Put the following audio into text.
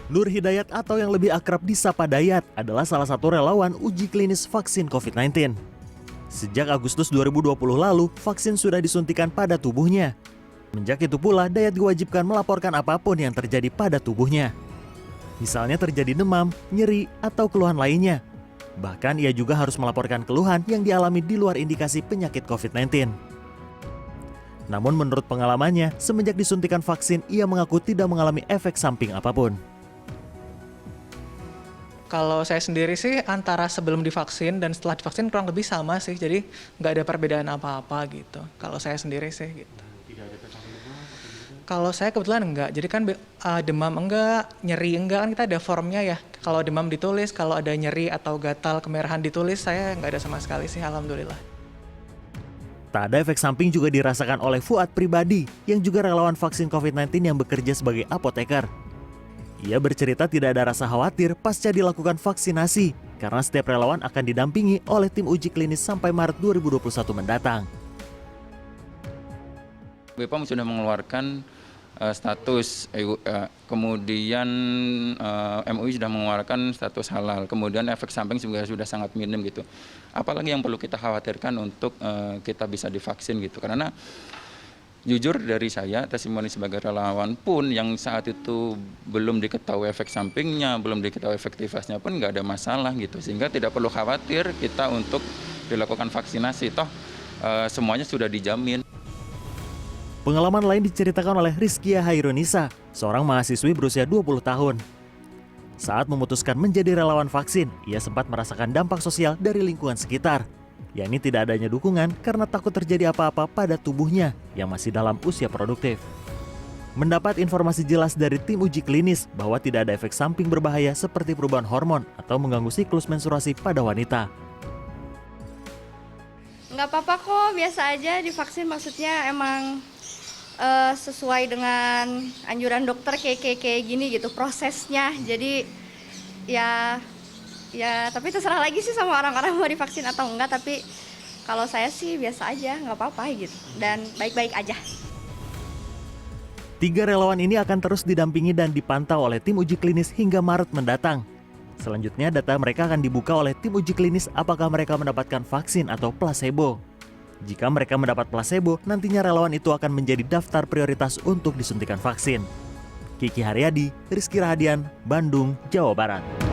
Nur Hidayat atau yang lebih akrab disapa Dayat adalah salah satu relawan uji klinis vaksin COVID-19. Sejak Agustus 2020 lalu, vaksin sudah disuntikan pada tubuhnya. Sejak itu pula, Dayat diwajibkan melaporkan apapun yang terjadi pada tubuhnya. Misalnya terjadi demam, nyeri, atau keluhan lainnya. Bahkan ia juga harus melaporkan keluhan yang dialami di luar indikasi penyakit COVID-19. Namun menurut pengalamannya, semenjak disuntikan vaksin, ia mengaku tidak mengalami efek samping apapun. Kalau saya sendiri sih antara sebelum divaksin dan setelah divaksin kurang lebih sama sih, jadi nggak ada perbedaan apa-apa gitu. Kalau saya sendiri sih gitu. Tidak ada efek samping demam atau gitu? Kalau saya kebetulan enggak, jadi kan demam enggak, nyeri enggak, kan kita ada formnya ya. Kalau demam ditulis, kalau ada nyeri atau gatal kemerahan ditulis, saya nggak ada sama sekali sih, alhamdulillah. Tak ada efek samping juga dirasakan oleh Fuad pribadi yang juga relawan vaksin COVID-19 yang bekerja sebagai apoteker. Ia bercerita tidak ada rasa khawatir pasca dilakukan vaksinasi karena setiap relawan akan didampingi oleh tim uji klinis sampai Maret 2021 mendatang. BPOM sudah mengeluarkan status, kemudian MUI sudah mengeluarkan status halal, kemudian efek samping juga sudah sangat minim gitu. Apalagi yang perlu kita khawatirkan untuk kita bisa divaksin gitu, karena jujur dari saya, testimoni sebagai relawan pun yang saat itu belum diketahui efek sampingnya, belum diketahui efektivitasnya pun nggak ada masalah gitu. Sehingga tidak perlu khawatir kita untuk dilakukan vaksinasi, toh semuanya sudah dijamin. Pengalaman lain diceritakan oleh Rizkia Hairunisa, seorang mahasiswi berusia 20 tahun. Saat memutuskan menjadi relawan vaksin, ia sempat merasakan dampak sosial dari lingkungan sekitar, yakni tidak adanya dukungan karena takut terjadi apa-apa pada tubuhnya yang masih dalam usia produktif. Mendapat informasi jelas dari tim uji klinis bahwa tidak ada efek samping berbahaya seperti perubahan hormon atau mengganggu siklus menstruasi pada wanita. Nggak apa-apa kok, biasa aja divaksin, maksudnya emang sesuai dengan anjuran dokter kayak gini gitu prosesnya. Jadi ya tapi terserah lagi sih sama orang-orang mau divaksin atau enggak, tapi kalau saya sih biasa aja, nggak apa-apa gitu, dan baik-baik aja. 3 relawan ini akan terus didampingi dan dipantau oleh tim uji klinis hingga Maret mendatang. Selanjutnya data mereka akan dibuka oleh tim uji klinis apakah mereka mendapatkan vaksin atau placebo. Jika mereka mendapat placebo, nantinya relawan itu akan menjadi daftar prioritas untuk disuntikan vaksin. Kiki Haryadi, Rizky Rahadian, Bandung, Jawa Barat.